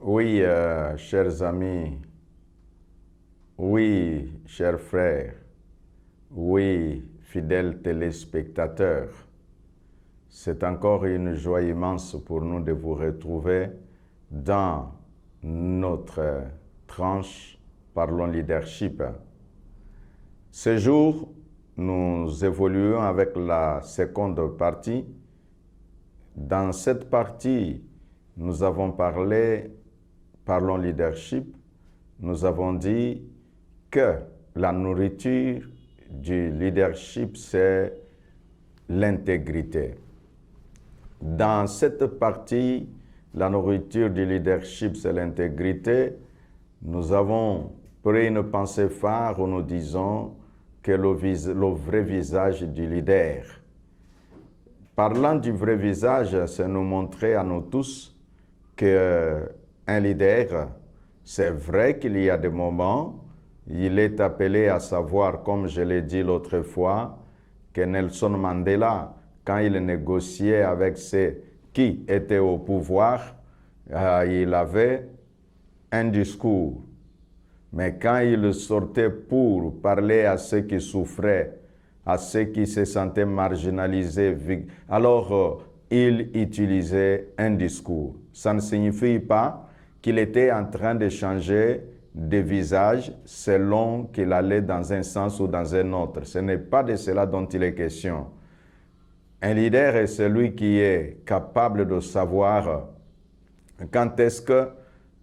Oui, chers amis, oui, chers frères, oui, fidèles téléspectateurs, c'est encore une joie immense pour nous de vous retrouver dans notre tranche Parlons Leadership. Ce jour, nous évoluons avec la seconde partie. Dans cette partie, nous avons parlé Parlons Leadership, nous avons dit que la nourriture du leadership, c'est l'intégrité. Dans cette partie, la nourriture du leadership, c'est l'intégrité. Nous avons pris une pensée phare où nous disons que le vrai visage du leader. Parlant du vrai visage, c'est nous montrer à nous tous qu'un leader, c'est vrai qu'il y a des moments, il est appelé à savoir, comme je l'ai dit l'autre fois, que Nelson Mandela, quand il négociait avec ceux qui étaient au pouvoir, il avait un discours. Mais quand il sortait pour parler à ceux qui souffraient, à ceux qui se sentaient marginalisés, alors il utilisait un discours. Ça ne signifie pas qu'il était en train de changer de visage selon qu'il allait dans un sens ou dans un autre. Ce n'est pas de cela dont il est question. Un leader est celui qui est capable de savoir quand est-ce que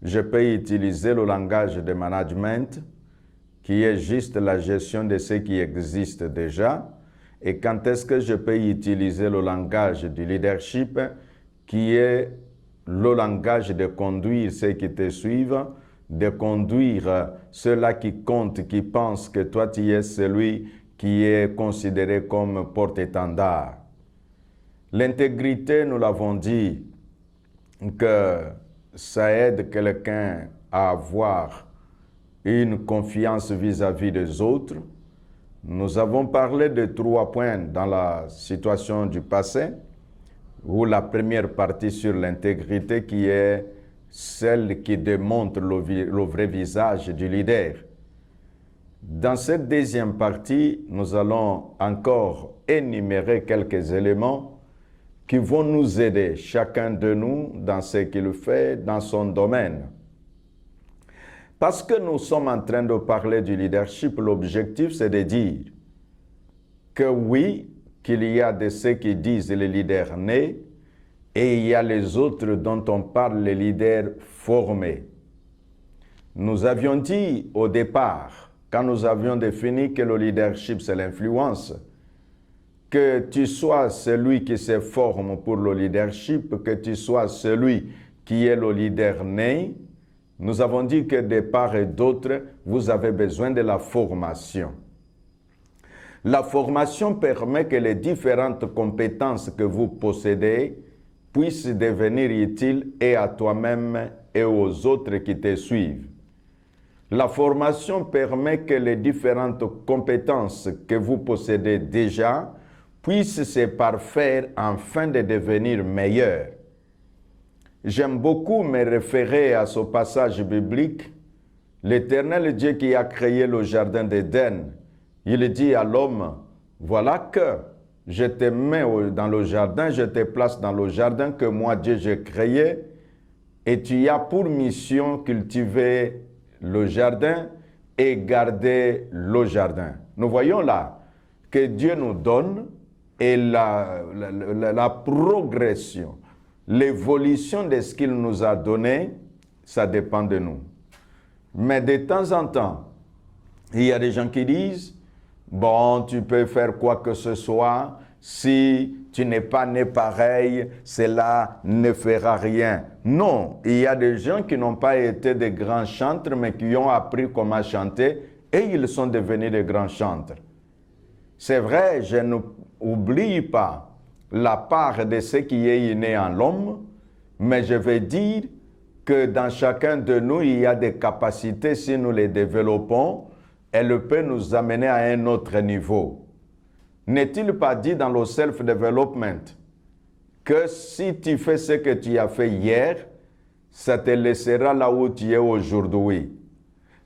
je peux utiliser le langage de management qui est juste la gestion de ce qui existe déjà, et quand est-ce que je peux utiliser le langage du leadership qui est le langage de conduire ceux qui te suivent, de conduire ceux-là qui comptent, qui pensent que toi tu es celui qui est considéré comme porte-étendard. L'intégrité, nous l'avons dit, que ça aide quelqu'un à avoir une confiance vis-à-vis des autres. Nous avons parlé de 3 points dans la situation du passé, où la première partie sur l'intégrité qui est celle qui démontre le vrai visage du leader. Dans cette deuxième partie, nous allons encore énumérer quelques éléments qui vont nous aider, chacun de nous, dans ce qu'il fait, dans son domaine. Parce que nous sommes en train de parler du leadership, l'objectif c'est de dire que oui, qu'il y a de ceux qui disent les leaders nés, et il y a les autres dont on parle, les leaders formés. Nous avions dit au départ, quand nous avions défini que le leadership c'est l'influence, que tu sois celui qui se forme pour le leadership, que tu sois celui qui est le leader né, nous avons dit que de part et d'autre, vous avez besoin de la formation. La formation permet que les différentes compétences que vous possédez puissent devenir utiles et à toi-même et aux autres qui te suivent. La formation permet que les différentes compétences que vous possédez déjà puissent se parfaire afin de devenir meilleurs. J'aime beaucoup me référer à ce passage biblique. L'Éternel Dieu qui a créé le jardin d'Éden, il dit à l'homme, voilà que je te mets dans le jardin, je te place dans le jardin que moi Dieu j'ai créé, et tu as pour mission cultiver le jardin et garder le jardin. Nous voyons là que Dieu nous donne et la progression, l'évolution de ce qu'il nous a donné, ça dépend de nous. Mais de temps en temps, il y a des gens qui disent, bon, tu peux faire quoi que ce soit, si tu n'es pas né pareil, cela ne fera rien. Non, il y a des gens qui n'ont pas été des grands chantres, mais qui ont appris comment chanter, et ils sont devenus des grands chantres. C'est vrai, je n'oublie pas la part de ce qui est inné en l'homme, mais je vais dire que dans chacun de nous, il y a des capacités, si nous les développons, elles peuvent nous amener à un autre niveau. N'est-il pas dit dans le self-development que si tu fais ce que tu as fait hier, ça te laissera là où tu es aujourd'hui.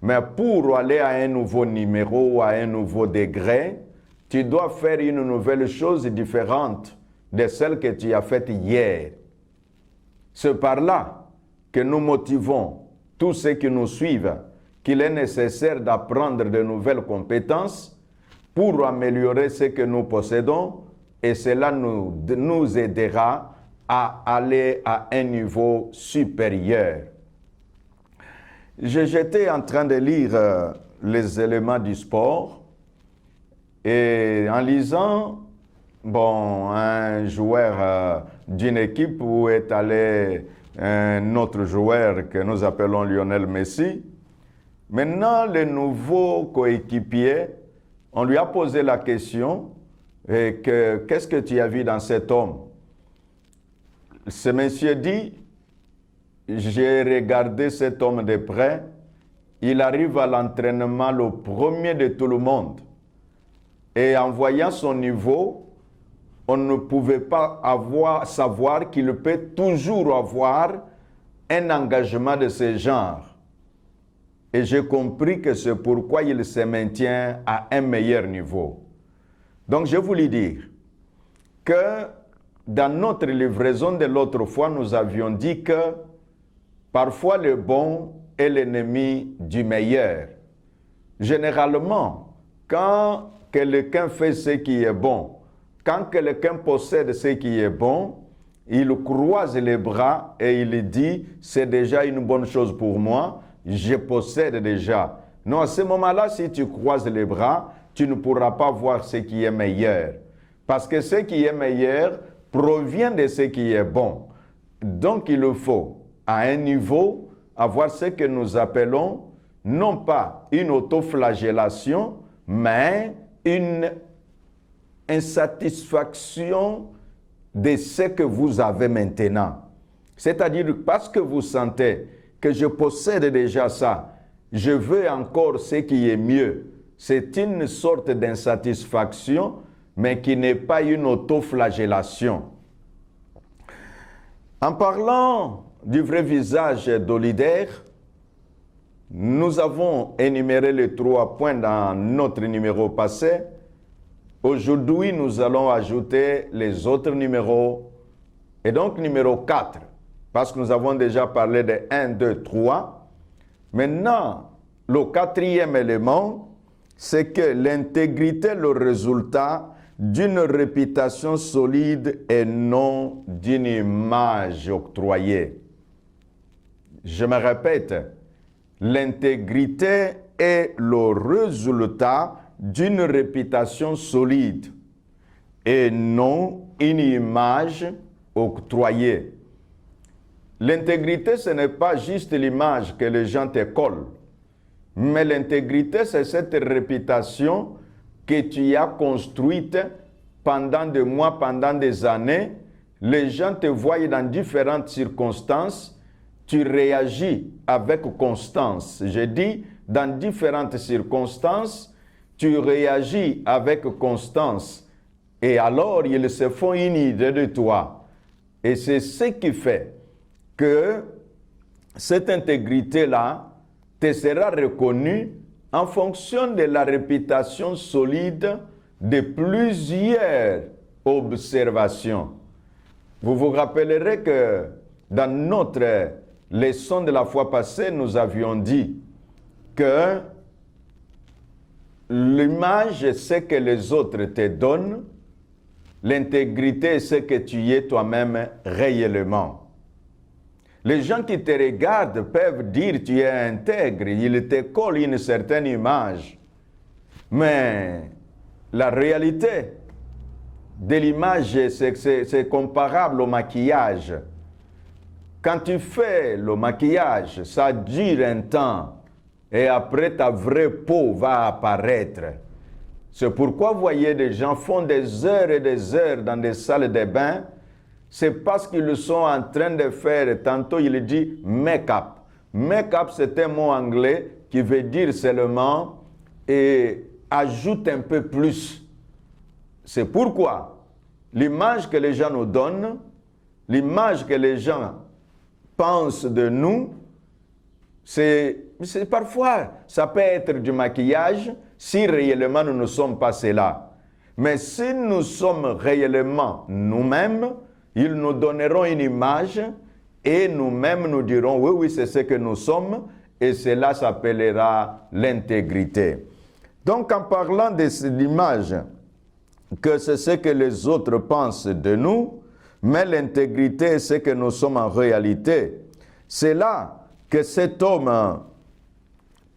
Mais pour aller à un nouveau numéro, à un nouveau degré, tu dois faire une nouvelle chose différente de celle que tu as faite hier. C'est par là que nous motivons tous ceux qui nous suivent qu'il est nécessaire d'apprendre de nouvelles compétences pour améliorer ce que nous possédons, et cela nous aidera à aller à un niveau supérieur. J'étais en train de lire les éléments du sport, et en lisant, un joueur d'une équipe où est allé un autre joueur que nous appelons Lionel Messi. Maintenant, le nouveau coéquipier, on lui a posé la question, qu'est-ce que tu as vu dans cet homme? Ce monsieur dit, j'ai regardé cet homme de près, il arrive à l'entraînement le premier de tout le monde. Et en voyant son niveau, on ne pouvait pas savoir qu'il peut toujours avoir un engagement de ce genre. Et j'ai compris que c'est pourquoi il se maintient à un meilleur niveau. Donc je voulais dire que dans notre livraison de l'autre fois, nous avions dit que parfois le bon est l'ennemi du meilleur. Généralement, quand quelqu'un fait ce qui est bon, quand quelqu'un possède ce qui est bon, il croise les bras et il dit, c'est déjà une bonne chose pour moi, je possède déjà. Non, à ce moment-là, si tu croises les bras, tu ne pourras pas voir ce qui est meilleur. Parce que ce qui est meilleur provient de ce qui est bon. Donc il faut, à un niveau, avoir ce que nous appelons, non pas une autoflagellation, mais une insatisfaction de ce que vous avez maintenant. C'est-à-dire, parce que vous sentez que je possède déjà ça, je veux encore ce qui est mieux. C'est une sorte d'insatisfaction, mais qui n'est pas une autoflagellation. En parlant du vrai visage d'Olider, nous avons énuméré les 3 points dans notre numéro passé. Aujourd'hui, nous allons ajouter les autres numéros. Et donc, numéro 4, parce que nous avons déjà parlé de 1, 2, 3. Maintenant, le 4e élément, c'est que l'intégrité est le résultat d'une réputation solide et non d'une image octroyée. Je me répète, l'intégrité est le résultat d'une réputation solide et non une image octroyée. L'intégrité, ce n'est pas juste l'image que les gens te collent, mais l'intégrité, c'est cette réputation que tu as construite pendant des mois, pendant des années. Les gens te voient dans différentes circonstances, tu réagis avec constance. Je dis, dans différentes circonstances, tu réagis avec constance. Et alors, ils se font une idée de toi. Et c'est ce qui fait que cette intégrité-là te sera reconnue en fonction de la réputation solide de plusieurs observations. Vous vous rappellerez que dans notre leçon de la fois passée, nous avions dit que l'image, c'est ce que les autres te donnent, l'intégrité, c'est ce que tu es toi-même réellement. Les gens qui te regardent peuvent dire que tu es intègre, ils te collent une certaine image. Mais la réalité de l'image, c'est comparable au maquillage. Quand tu fais le maquillage, ça dure un temps et après ta vraie peau va apparaître. C'est pourquoi vous voyez des gens font des heures et des heures dans des salles de bain. C'est parce qu'ils sont en train de faire, tantôt il dit make-up. Make-up, c'est un mot anglais qui veut dire seulement et ajoute un peu plus. C'est pourquoi l'image que les gens nous donnent, l'image que les gens pensent de nous, c'est parfois, ça peut être du maquillage, si réellement nous ne sommes pas cela. Mais si nous sommes réellement nous-mêmes, ils nous donneront une image et nous-mêmes nous dirons, oui, oui, c'est ce que nous sommes, et cela s'appellera l'intégrité. Donc, en parlant de l'image, que c'est ce que les autres pensent de nous, mais l'intégrité, c'est ce que nous sommes en réalité. C'est là que cet homme,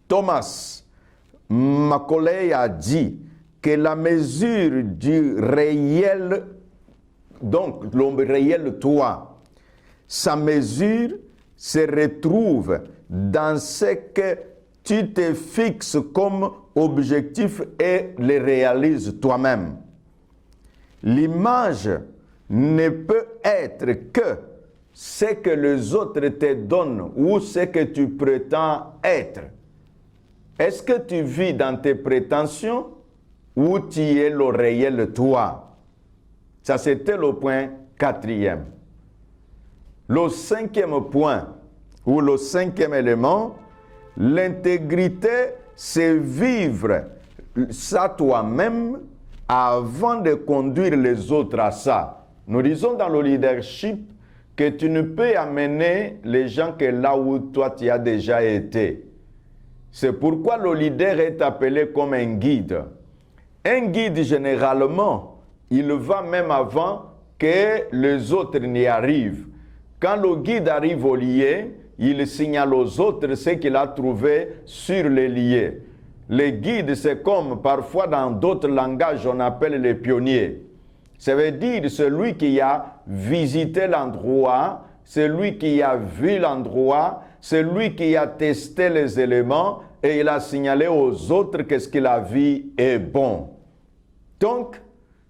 Thomas Macaulay, a dit que la mesure du réel, donc le réel toi, sa mesure se retrouve dans ce que tu te fixes comme objectif et le réalises toi-même. L'image ne peut être que ce que les autres te donnent ou ce que tu prétends être. Est-ce que tu vis dans tes prétentions ou tu es le réel toi? Ça, c'était le point 4e. Le 5e point, ou le 5e élément, l'intégrité, c'est vivre ça toi-même avant de conduire les autres à ça. Nous disons dans le leadership que tu ne peux amener les gens que là où toi tu as déjà été. C'est pourquoi le leader est appelé comme un guide. Un guide, généralement, il va même avant que les autres n'y arrivent. Quand le guide arrive au lieu, il signale aux autres ce qu'il a trouvé sur les lieux. Les guides, c'est comme parfois dans d'autres langages, on appelle les pionniers. Ça veut dire celui qui a visité l'endroit, celui qui a vu l'endroit, celui qui a testé les éléments et il a signalé aux autres que ce qu'il a vu est bon. Donc,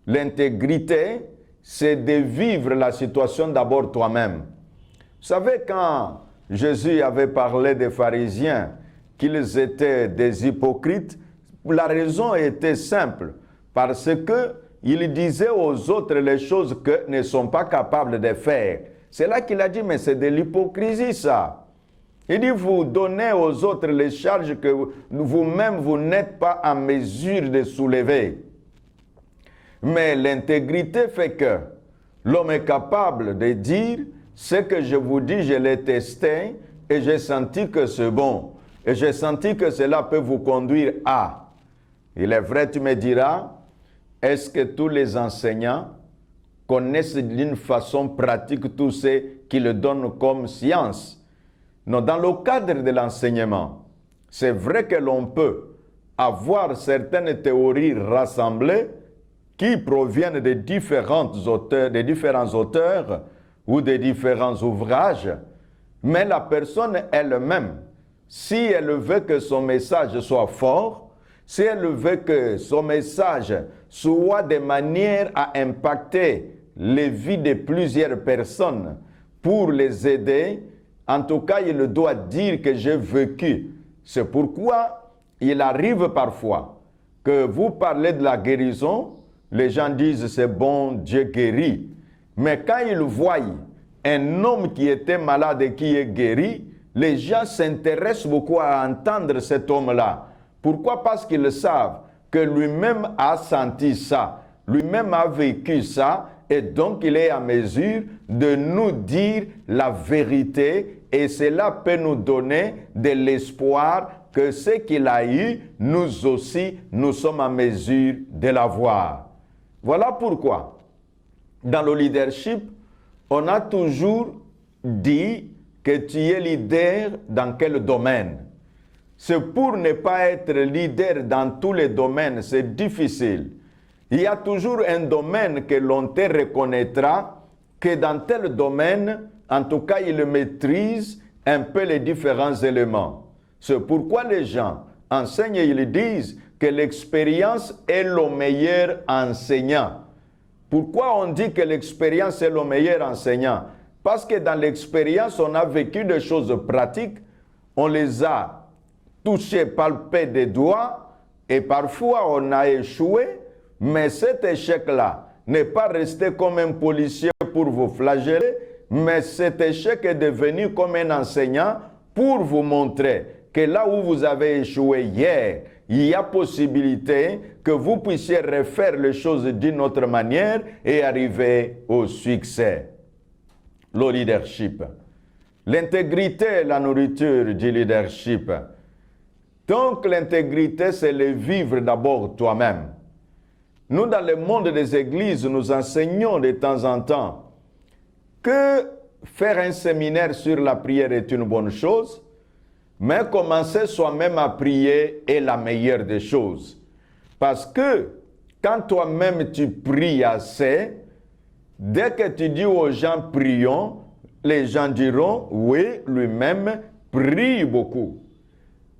l'intégrité, c'est de vivre la situation d'abord toi-même. Vous savez, quand Jésus avait parlé des pharisiens, qu'ils étaient des hypocrites, la raison était simple, parce qu'il disait aux autres les choses qu'ils ne sont pas capables de faire. C'est là qu'il a dit, mais c'est de l'hypocrisie ça. Il dit, vous donnez aux autres les charges que vous-même, vous n'êtes pas en mesure de soulever. Mais l'intégrité fait que l'homme est capable de dire, ce que je vous dis, je l'ai testé et j'ai senti que c'est bon. Et j'ai senti que cela peut vous conduire à. Il est vrai, tu me diras, est-ce que tous les enseignants connaissent d'une façon pratique tout ce qu'ils donnent comme science? Non, dans le cadre de l'enseignement, c'est vrai que l'on peut avoir certaines théories rassemblées qui proviennent de différents auteurs ou de différents ouvrages, mais la personne elle-même, si elle veut que son message soit fort, si elle veut que son message soit de manière à impacter les vies de plusieurs personnes pour les aider, en tout cas, il doit dire que j'ai vécu. C'est pourquoi il arrive parfois que vous parlez de la guérison, les gens disent c'est bon, Dieu guérit. Mais quand ils voient un homme qui était malade et qui est guéri, les gens s'intéressent beaucoup à entendre cet homme-là. Pourquoi? Parce qu'ils savent que lui-même a senti ça, lui-même a vécu ça, et donc il est en mesure de nous dire la vérité, et cela peut nous donner de l'espoir que ce qu'il a eu, nous aussi, nous sommes en mesure de l'avoir. Voilà pourquoi, dans le leadership, on a toujours dit que tu es leader dans quel domaine. C'est pour ne pas être leader dans tous les domaines, c'est difficile. Il y a toujours un domaine que l'on te reconnaîtra, que dans tel domaine, en tout cas, il maîtrise un peu les différents éléments. C'est pourquoi les gens enseignent et ils disent que l'expérience est le meilleur enseignant. Pourquoi on dit que l'expérience est le meilleur enseignant? Parce que dans l'expérience, on a vécu des choses pratiques, on les a touchées, palpées des doigts, et parfois on a échoué, mais cet échec-là n'est pas resté comme un policier pour vous flageller, mais cet échec est devenu comme un enseignant pour vous montrer que là où vous avez échoué hier, il y a possibilité que vous puissiez refaire les choses d'une autre manière et arriver au succès. Le leadership. L'intégrité est la nourriture du leadership. Donc l'intégrité, c'est le vivre d'abord toi-même. Nous, dans le monde des églises, nous enseignons de temps en temps que faire un séminaire sur la prière est une bonne chose, mais commencer soi-même à prier est la meilleure des choses. Parce que quand toi-même tu pries assez, dès que tu dis aux gens prions, les gens diront oui, lui-même prie beaucoup.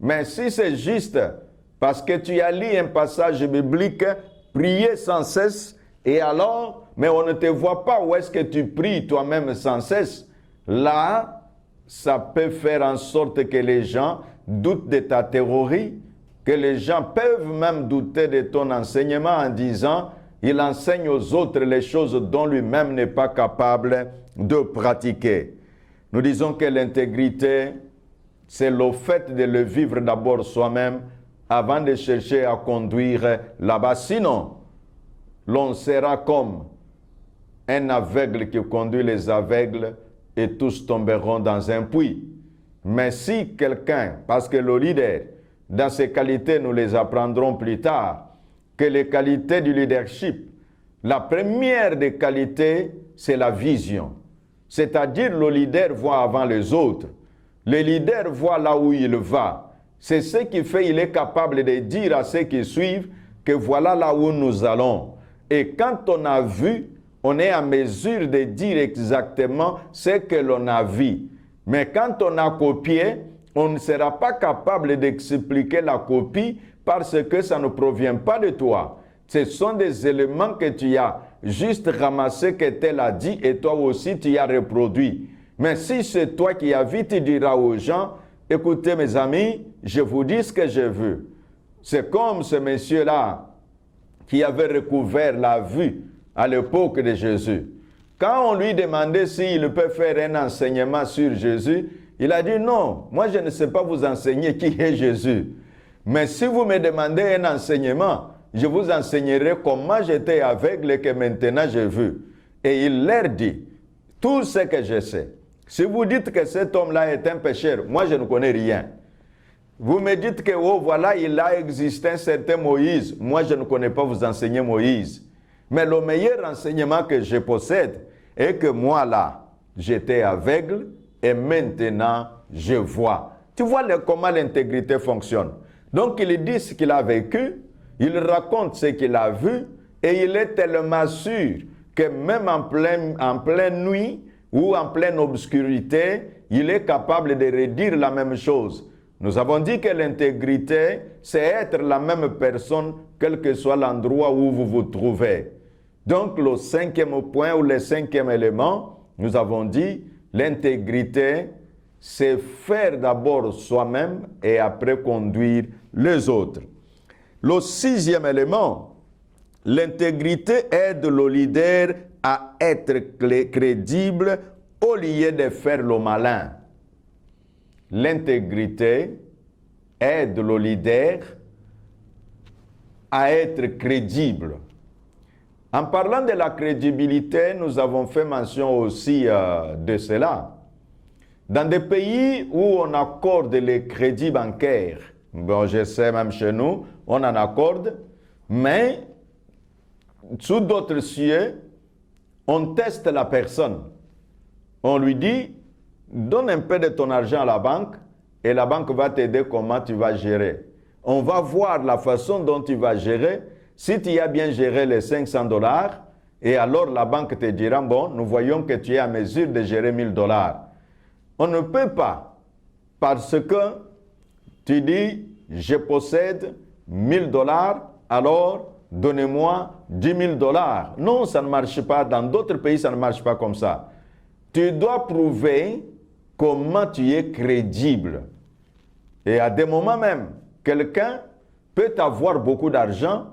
Mais si c'est juste parce que tu as lu un passage biblique, prier sans cesse, et alors, mais on ne te voit pas où est-ce que tu pries toi-même sans cesse, là, ça peut faire en sorte que les gens doutent de ta théorie, que les gens peuvent même douter de ton enseignement en disant il enseigne aux autres les choses dont lui-même n'est pas capable de pratiquer. Nous disons que l'intégrité, c'est le fait de le vivre d'abord soi-même avant de chercher à conduire là-bas. Sinon, l'on sera comme un aveugle qui conduit les aveugles et tous tomberont dans un puits. Mais si quelqu'un, parce que le leader, dans ses qualités, nous les apprendrons plus tard, que les qualités du leadership, la première des qualités, c'est la vision. C'est-à-dire le leader voit avant les autres. Le leader voit là où il va. C'est ce qui fait qu'il est capable de dire à ceux qui suivent que voilà là où nous allons. Et quand on a vu, on est en mesure de dire exactement ce que l'on a vu. Mais quand on a copié, on ne sera pas capable d'expliquer la copie parce que ça ne provient pas de toi. Ce sont des éléments que tu as juste ramassés, que tel a dit, et toi aussi tu as reproduit. Mais si c'est toi qui as vu, tu diras aux gens, écoutez mes amis, je vous dis ce que j'ai vu. C'est comme ce monsieur-là qui avait recouvert la vue à l'époque de Jésus. Quand on lui demandait s'il peut faire un enseignement sur Jésus, il a dit non, moi je ne sais pas vous enseigner qui est Jésus. Mais si vous me demandez un enseignement, je vous enseignerai comment j'étais aveugle et que maintenant j'ai vu. Et il leur dit, tout ce que je sais. Si vous dites que cet homme-là est un pécheur, moi je ne connais rien. Vous me dites que, oh voilà, il a existé un certain Moïse. Moi je ne connais pas vous enseigner Moïse. Mais le meilleur enseignement que je possède est que moi là, j'étais aveugle et maintenant je vois. Tu vois comment l'intégrité fonctionne. Donc il dit ce qu'il a vécu, il raconte ce qu'il a vu et il est tellement sûr que même en pleine nuit ou en pleine obscurité, il est capable de redire la même chose. Nous avons dit que l'intégrité, c'est être la même personne, quel que soit l'endroit où vous vous trouvez. Donc, le cinquième point ou le cinquième élément, nous avons dit, l'intégrité, c'est faire d'abord soi-même et après conduire les autres. Le sixième élément, l'intégrité aide le leader à être crédible au lieu de faire le malin. L'intégrité aide le leader à être crédible. En parlant de la crédibilité, nous avons fait mention aussi de cela. Dans des pays où on accorde les crédits bancaires, bon, je sais même chez nous, on en accorde, mais sous d'autres cieux, on teste la personne. On lui dit, donne un peu de ton argent à la banque et la banque va t'aider comment tu vas gérer. On va voir la façon dont tu vas gérer. Si tu as bien géré les $500, et alors la banque te dira, bon, nous voyons que tu es à mesure de gérer $1000. On ne peut pas, parce que tu dis, je possède $1000, alors donnez-moi $10,000. Non, ça ne marche pas. Dans d'autres pays, ça ne marche pas comme ça. Tu dois prouver comment tu es crédible. Et à des moments même, quelqu'un peut avoir beaucoup d'argent,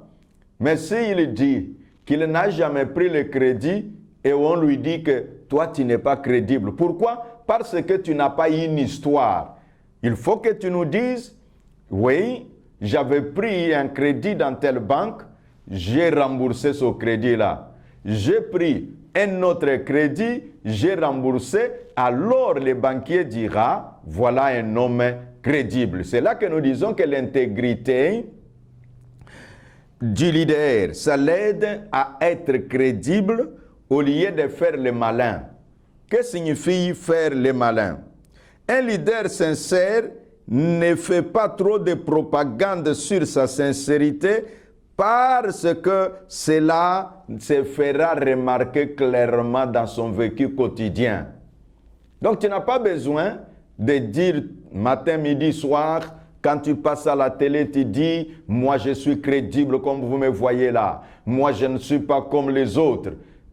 mais s'il dit qu'il n'a jamais pris le crédit et on lui dit que toi, tu n'es pas crédible. Pourquoi? Parce que tu n'as pas une histoire. Il faut que tu nous dises, oui, j'avais pris un crédit dans telle banque, j'ai remboursé ce crédit-là. J'ai pris un autre crédit, j'ai remboursé, alors le banquier dira, voilà un homme crédible. C'est là que nous disons que l'intégrité du leader, ça l'aide à être crédible au lieu de faire le malin. Que signifie faire le malin? Un leader sincère ne fait pas trop de propagande sur sa sincérité parce que cela se fera remarquer clairement dans son vécu quotidien. Donc tu n'as pas besoin de dire matin, midi, soir, quand tu passes à la télé, tu dis « Moi, je suis crédible comme vous me voyez là. Moi, je ne suis pas comme les autres. »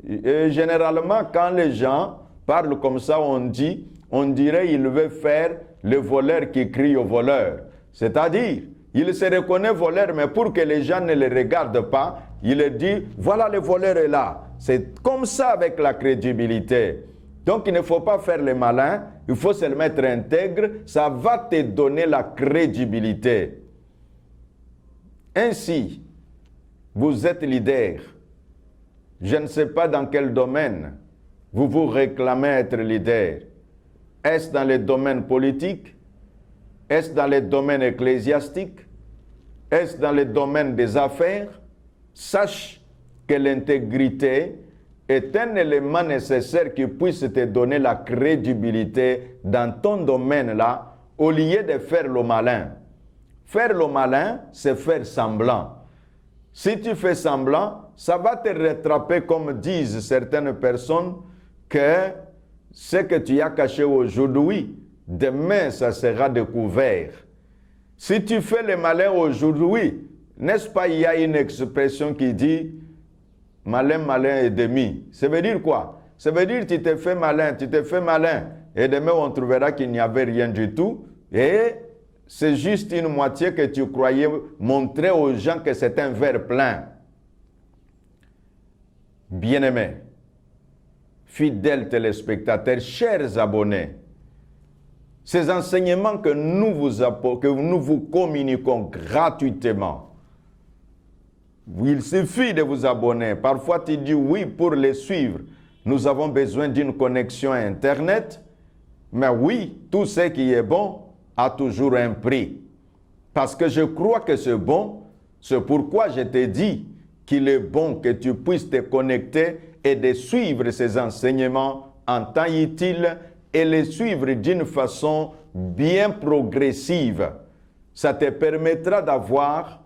Et généralement, quand les gens parlent comme ça, on dirait qu'il veut faire le voleur qui crie au voleur. C'est-à-dire, il se reconnaît voleur, mais pour que les gens ne le regardent pas, il dit « Voilà, le voleur est là. » C'est comme ça avec la crédibilité. Donc, il ne faut pas faire le malin, il faut se le mettre intègre, ça va te donner la crédibilité. Ainsi, vous êtes leader. Je ne sais pas dans quel domaine vous vous réclamez être leader. Est-ce dans le domaine politique? Est-ce dans le domaine ecclésiastique? Est-ce dans le domaine des affaires? Sache que l'intégrité est un élément nécessaire qui puisse te donner la crédibilité dans ton domaine-là, au lieu de faire le malin. Faire le malin, c'est faire semblant. Si tu fais semblant, ça va te rattraper, comme disent certaines personnes, que ce que tu as caché aujourd'hui, demain, ça sera découvert. Si tu fais le malin aujourd'hui, n'est-ce pas, il y a une expression qui dit « malin, malin et demi ». Ça veut dire quoi? Ça veut dire que tu t'es fait malin, et demain on trouvera qu'il n'y avait rien du tout, et c'est juste une moitié que tu croyais montrer aux gens que c'est un verre plein. Bien-aimés, fidèles téléspectateurs, chers abonnés, ces enseignements que nous vous communiquons gratuitement, il suffit de vous abonner. Parfois, tu dis oui pour les suivre. Nous avons besoin d'une connexion à Internet. Mais oui, tout ce qui est bon a toujours un prix. Parce que je crois que c'est bon. C'est pourquoi je te dis qu'il est bon que tu puisses te connecter et de suivre ces enseignements en temps utile et les suivre d'une façon bien progressive. Ça te permettra d'avoir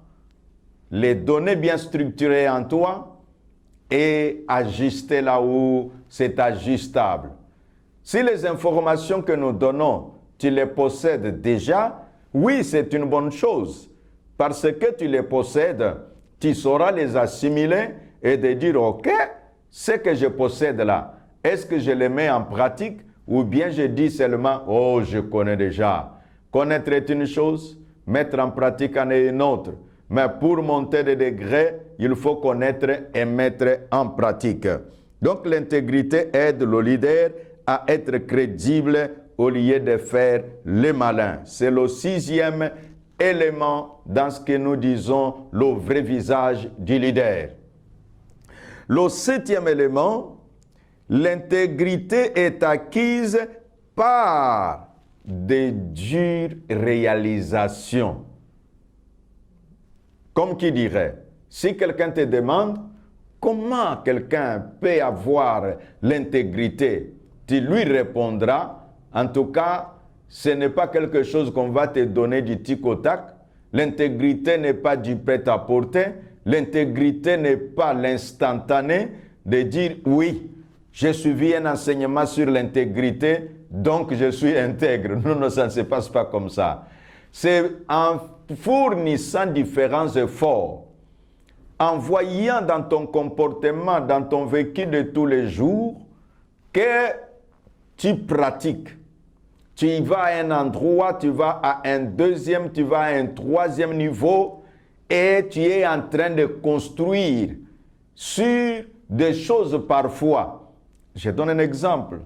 les données bien structurées en toi et ajuster là où c'est ajustable. Si les informations que nous donnons, tu les possèdes déjà, oui, c'est une bonne chose. Parce que tu les possèdes, tu sauras les assimiler et de dire, OK, ce que je possède là, est-ce que je les mets en pratique ou bien je dis seulement, oh, je connais déjà. Connaître est une chose, mettre en pratique en est une autre. Mais pour monter de degrés, il faut connaître et mettre en pratique. Donc l'intégrité aide le leader à être crédible au lieu de faire le malin. C'est le 6e élément dans ce que nous disons le vrai visage du leader. Le 7e élément, l'intégrité est acquise par de dures réalisations. Comme qui dirait, si quelqu'un te demande comment quelqu'un peut avoir l'intégrité, tu lui répondras, en tout cas, ce n'est pas quelque chose qu'on va te donner du tic au tac. L'intégrité n'est pas du prêt-à-porter. L'intégrité n'est pas l'instantané de dire oui, j'ai suivi un enseignement sur l'intégrité, donc je suis intègre. Non, ça ne se passe pas comme ça. C'est en fournissant différents efforts, en voyant dans ton comportement, dans ton vécu de tous les jours, que tu pratiques. Tu vas à un endroit, tu vas à un deuxième, tu vas à un troisième niveau et tu es en train de construire sur des choses parfois Je donne un exemple.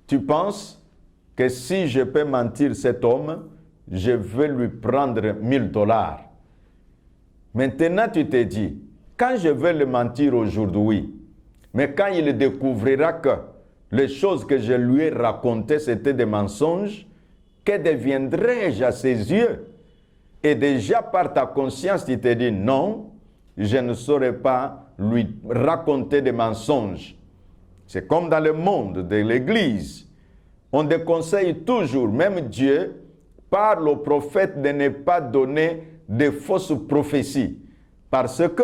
Tu penses que si je peux mentir cet homme, je vais lui prendre 1000 dollars. Maintenant, tu te dis, quand je vais le mentir aujourd'hui, mais quand il découvrira que les choses que je lui ai racontées, c'était des mensonges, que deviendrai-je à ses yeux? Et déjà par ta conscience, tu te dis, non, je ne saurais pas lui raconter des mensonges. C'est comme dans le monde de l'Église. On déconseille toujours, même Dieu parle aux prophètes de ne pas donner de fausses prophéties. Parce que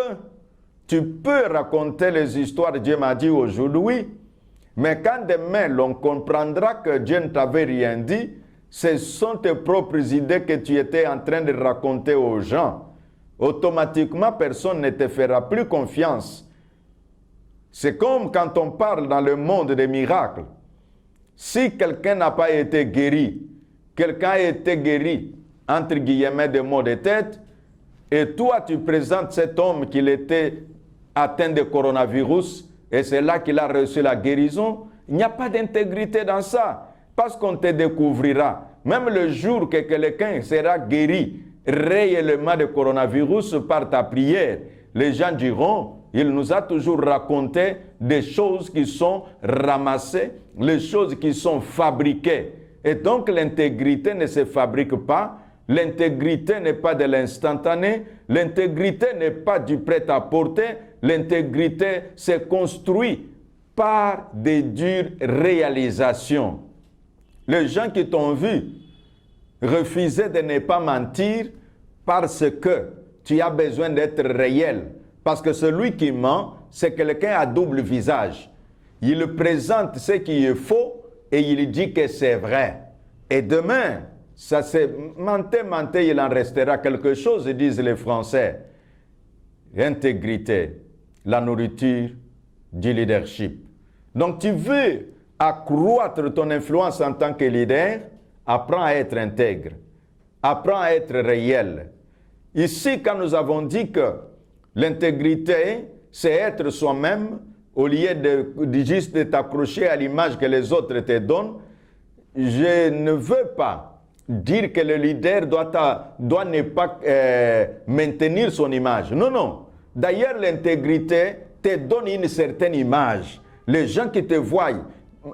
tu peux raconter les histoires, Dieu m'a dit aujourd'hui, mais quand demain l'on comprendra que Dieu ne t'avait rien dit, ce sont tes propres idées que tu étais en train de raconter aux gens. Automatiquement, personne ne te fera plus confiance. C'est comme quand on parle dans le monde des miracles. Si quelqu'un n'a pas été guéri, quelqu'un a été guéri, entre guillemets, de maux de tête, et toi, tu présentes cet homme qu'il était atteint de coronavirus, et c'est là qu'il a reçu la guérison, il n'y a pas d'intégrité dans ça, parce qu'on te découvrira. Même le jour que quelqu'un sera guéri réellement de coronavirus par ta prière, les gens diront, il nous a toujours raconté des choses qui sont ramassées, les choses qui sont fabriquées. Et donc l'intégrité ne se fabrique pas, l'intégrité n'est pas de l'instantané, l'intégrité n'est pas du prêt-à-porter, l'intégrité se construit par des dures réalisations. Les gens qui t'ont vu refuser de ne pas mentir parce que tu as besoin d'être réel. Parce que celui qui ment, c'est quelqu'un à double visage. Il présente ce qui est faux et il dit que c'est vrai. Et demain, ça c'est menté, il en restera quelque chose, disent les Français. Intégrité, la nourriture du leadership. Donc tu veux accroître ton influence en tant que leader, apprends à être intègre, apprends à être réel. Ici, quand nous avons dit que l'intégrité, c'est être soi-même, au lieu de juste t'accrocher à l'image que les autres te donnent, je ne veux pas dire que le leader doit ne pas maintenir son image. Non, non. D'ailleurs, l'intégrité te donne une certaine image. Les gens qui te voient,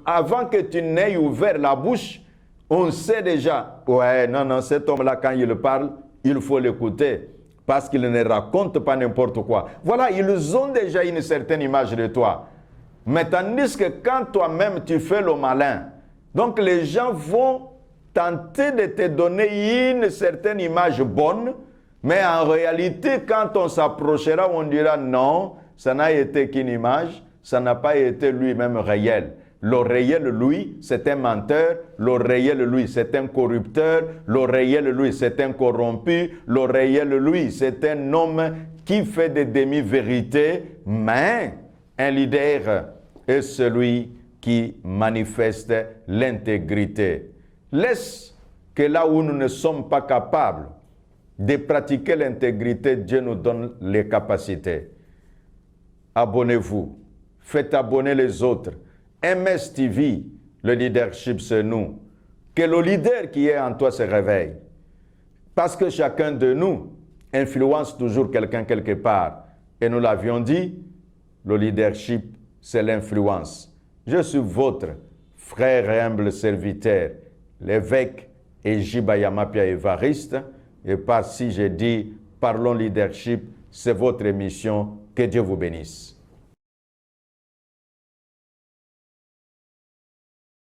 avant que tu n'aies ouvert la bouche, on sait déjà, ouais, non, cet homme-là, quand il parle, il faut l'écouter. Parce qu'il ne raconte pas n'importe quoi. Voilà, ils ont déjà une certaine image de toi. Mais tandis que quand toi-même tu fais le malin, donc les gens vont tenter de te donner une certaine image bonne, mais en réalité, quand on s'approchera, on dira non, ça n'a été qu'une image, ça n'a pas été lui-même réel. Le réel, lui, c'est un menteur. Le réel, lui, c'est un corrupteur. Le réel, lui, c'est un corrompu. Le réel, lui, c'est un homme qui fait des demi-vérités. Mais un leader est celui qui manifeste l'intégrité. Laisse que là où nous ne sommes pas capables de pratiquer l'intégrité, Dieu nous donne les capacités. Abonnez-vous. Faites abonner les autres. MS TV, le leadership, c'est nous. Que le leader qui est en toi se réveille. Parce que chacun de nous influence toujours quelqu'un quelque part. Et nous l'avions dit, le leadership, c'est l'influence. Je suis votre frère et humble serviteur, l'évêque Ejibayama Pia Évariste. Et par si j'ai dit, parlons leadership, c'est votre émission. Que Dieu vous bénisse.